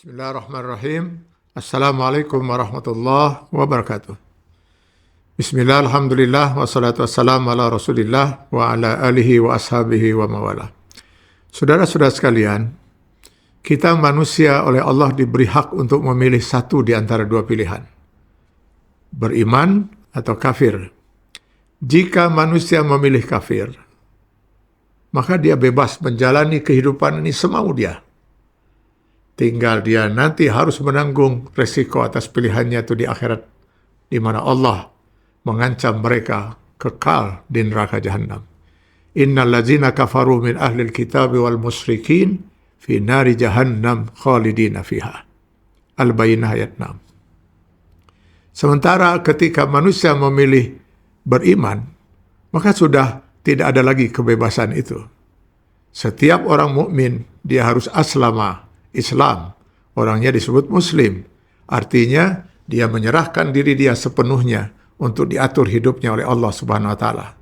Bismillahirrahmanirrahim. Assalamualaikum warahmatullahi wabarakatuh. Bismillah, alhamdulillah, wassalatu wassalamu ala rasulillah wa ala alihi wa ashabihi wa mawala. Saudara-saudara sekalian, kita manusia oleh Allah diberi hak untuk memilih satu di antara dua pilihan. Beriman atau kafir. Jika manusia memilih kafir, maka dia bebas menjalani kehidupan ini semau dia. Tinggal dia nanti harus menanggung resiko atas pilihannya itu di akhirat, di mana Allah mengancam mereka kekal di neraka Jahannam. Innal ladzina kafaru min ahlil kitabi wal musyrikin fi nari jahannam khalidina fiha. Al-Bayyinah ayat 6. Sementara ketika manusia memilih beriman, maka sudah tidak ada lagi kebebasan itu. Setiap orang mukmin dia harus aslama, Islam, orangnya disebut Muslim. Artinya dia menyerahkan diri dia sepenuhnya untuk diatur hidupnya oleh Allah Subhanahu wa Ta'ala.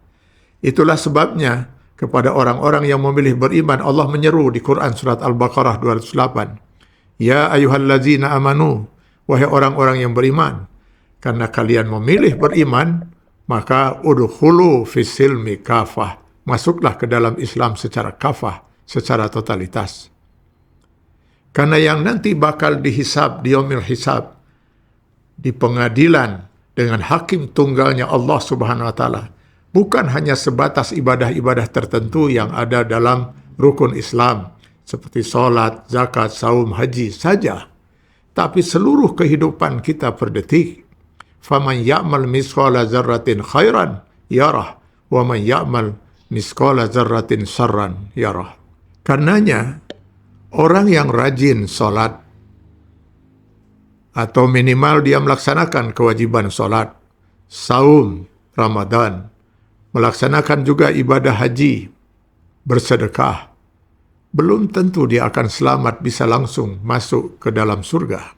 Itulah sebabnya kepada orang-orang yang memilih beriman, Allah menyeru di Quran surat Al-Baqarah 208. Ya ayyuhallazina amanu, wahai orang-orang yang beriman, karena kalian memilih beriman, maka udkhulu fis silmi kafah, masuklah ke dalam Islam secara kafah, secara totalitas. Karena yang nanti bakal dihisab di yaumil hisab, di pengadilan dengan hakim tunggalnya Allah Subhanahu wa Ta'ala, bukan hanya sebatas ibadah-ibadah tertentu yang ada dalam rukun Islam seperti salat, zakat, saum, haji saja, tapi seluruh kehidupan kita per detik. Faman ya'mal misqala dzarratin khairan yarah wa man ya'mal misqala dzarratin syarran yarah. Karenanya orang yang rajin sholat, atau minimal dia melaksanakan kewajiban sholat, saum, Ramadan, melaksanakan juga ibadah haji, bersedekah, belum tentu dia akan selamat bisa langsung masuk ke dalam surga.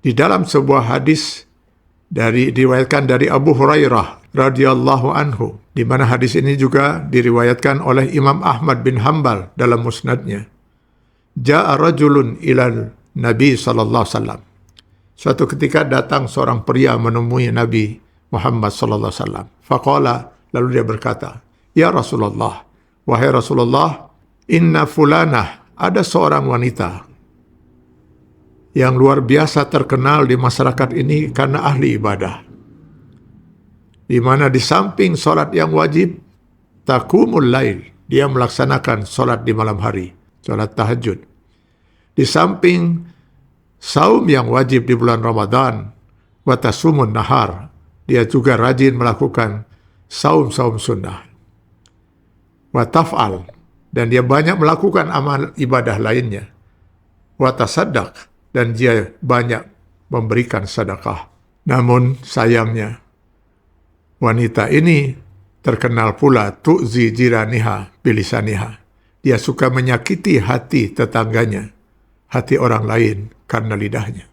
Di dalam sebuah hadis diriwayatkan dari Abu Hurairah radhiyallahu anhu, di mana hadis ini juga diriwayatkan oleh Imam Ahmad bin Hanbal dalam musnadnya. Ja'a rajulun ilal Nabi sallallahu alaihi wasallam. Suatu ketika datang seorang pria menemui Nabi Muhammad sallallahu alaihi wasallam. Faqala, lalu dia berkata, "Ya Rasulullah, wahai Rasulullah, inna fulanah, ada seorang wanita yang luar biasa terkenal di masyarakat ini karena ahli ibadah. Di mana di samping salat yang wajib, taqumul lail, dia melaksanakan salat di malam hari, salat tahajud. Di samping saum yang wajib di bulan Ramadan, wa tasumun nahar, dia juga rajin melakukan saum-saum sunnah. Wa taf'al, dan dia banyak melakukan amal ibadah lainnya. Wa tasaddaq, dan dia banyak memberikan sedekah. Namun sayangnya, wanita ini terkenal pula tu'zi jiraniha bilisaniha. Dia suka menyakiti hati tetangganya, hati orang lain karena lidahnya.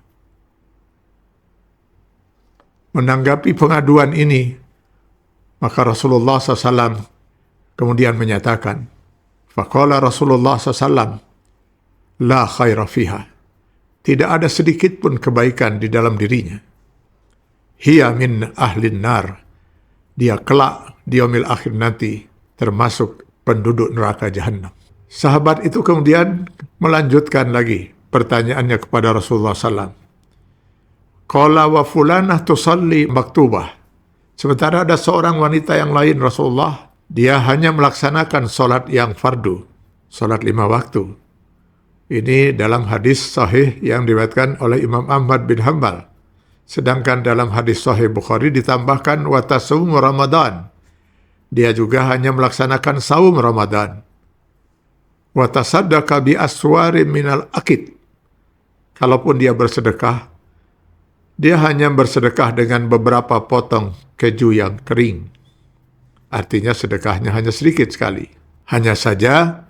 Menanggapi pengaduan ini, maka Rasulullah SAW kemudian menyatakan, faqala Rasulullah SAW, la khaira fiha, tidak ada sedikit pun kebaikan di dalam dirinya. Hiya min ahlin nar, dia kelak di yaumil akhir nanti termasuk penduduk neraka Jahannam. Sahabat itu kemudian melanjutkan lagi pertanyaannya kepada Rasulullah SAW. Qala wa fulanah tusalli maktubah. Sementara ada seorang wanita yang lain Rasulullah, dia hanya melaksanakan solat yang fardu, solat 5 waktu. Ini dalam hadis sahih yang diriwayatkan oleh Imam Ahmad bin Hanbal. Sedangkan dalam hadis sahih Bukhari ditambahkan wa tasum Ramadan. Dia juga hanya melaksanakan saum Ramadan. Wa tasaddaqa bi aswarin minal akid. Kalaupun dia bersedekah, dia hanya bersedekah dengan beberapa potong keju yang kering. Artinya sedekahnya hanya sedikit sekali. Hanya saja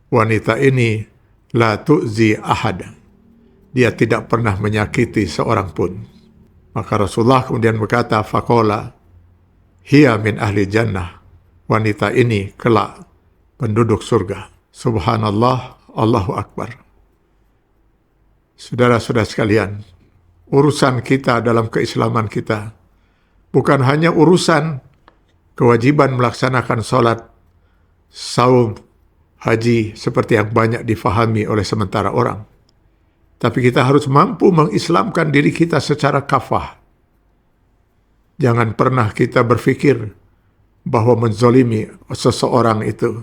wanita ini la tu'zi ahad. Dia tidak pernah menyakiti seorang pun. Maka Rasulullah kemudian berkata, faqala hiya min ahli jannah. Wanita ini kelak penduduk surga. Subhanallah, Allahu Akbar. Saudara-saudara sekalian, urusan kita dalam keislaman kita bukan hanya urusan kewajiban melaksanakan sholat, saum, haji seperti yang banyak difahami oleh sementara orang. Tapi kita harus mampu mengislamkan diri kita secara kafah. Jangan pernah kita berfikir bahwa menzolimi seseorang itu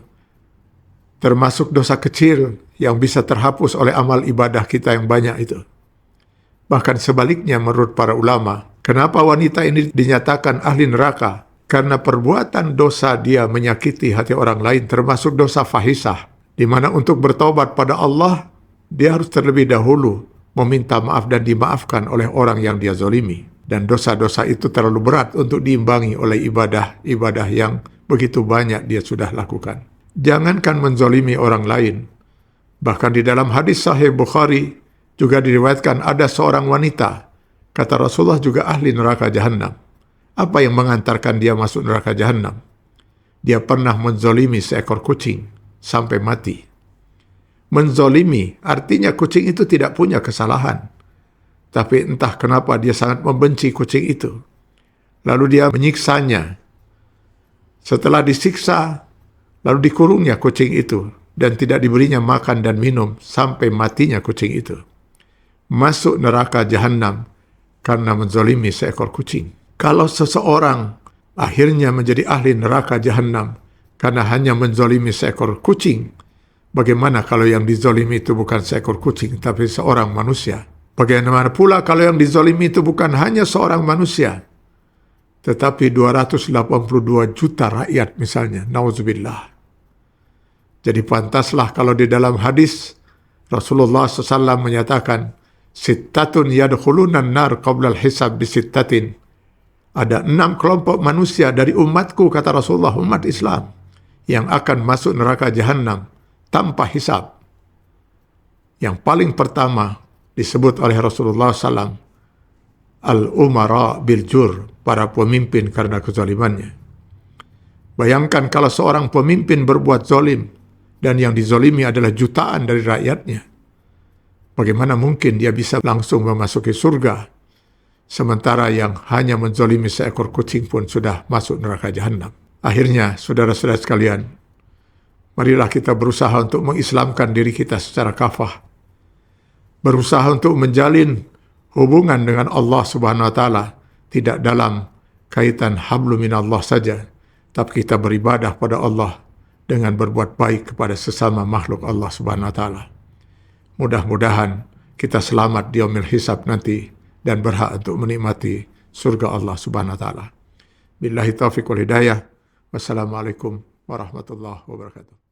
termasuk dosa kecil yang bisa terhapus oleh amal ibadah kita yang banyak itu. Bahkan sebaliknya menurut para ulama, kenapa wanita ini dinyatakan ahli neraka? Karena perbuatan dosa dia menyakiti hati orang lain termasuk dosa fahisah, di mana untuk bertobat pada Allah, dia harus terlebih dahulu meminta maaf dan dimaafkan oleh orang yang dia zolimi. Dan dosa-dosa itu terlalu berat untuk diimbangi oleh ibadah-ibadah yang begitu banyak dia sudah lakukan. Jangankan menzolimi orang lain, bahkan di dalam hadis Sahih Bukhari juga diriwayatkan ada seorang wanita, kata Rasulullah juga ahli neraka jahanam. Apa yang mengantarkan dia masuk neraka jahanam? Dia pernah menzolimi seekor kucing sampai mati. Menzolimi artinya kucing itu tidak punya kesalahan. Tapi entah kenapa dia sangat membenci kucing itu. Lalu dia menyiksanya. Setelah disiksa, lalu dikurungnya kucing itu dan tidak diberinya makan dan minum sampai matinya kucing itu. Masuk neraka jahanam karena menzolimi seekor kucing. Kalau seseorang akhirnya menjadi ahli neraka jahanam karena hanya menzolimi seekor kucing, bagaimana kalau yang dizolimi itu bukan seekor kucing tapi seorang manusia? Bagaimana pula kalau yang dizolimi itu bukan hanya seorang manusia, tetapi 282 juta rakyat misalnya, nauzubillah. Jadi pantaslah kalau di dalam hadis Rasulullah SAW menyatakan, sittatun yadkhulunan nar qabla al-hisab bisittatin. Ada 6 kelompok manusia dari umatku, kata Rasulullah, umat Islam, yang akan masuk neraka jahanam tanpa hisab. Yang paling pertama disebut oleh Rasulullah SAW, al-umara bil-jur, para pemimpin karena kezalimannya. Bayangkan kalau seorang pemimpin berbuat zalim dan yang dizalimi adalah jutaan dari rakyatnya. Bagaimana mungkin dia bisa langsung memasuki surga, sementara yang hanya menzalimi seekor kucing pun sudah masuk neraka jahanam. Akhirnya, saudara-saudara sekalian, marilah kita berusaha untuk mengislamkan diri kita secara kafah. Berusaha untuk menjalin hubungan dengan Allah Subhanahu wa Ta'ala tidak dalam kaitan hablu minallah saja, tapi kita beribadah pada Allah dengan berbuat baik kepada sesama makhluk Allah Subhanahu wa Ta'ala. Mudah-mudahan kita selamat di yaumil hisab nanti dan berhak untuk menikmati surga Allah Subhanahu wa Ta'ala. Billahi taufiq wal hidayah. Wassalamualaikum warahmatullahi wabarakatuh.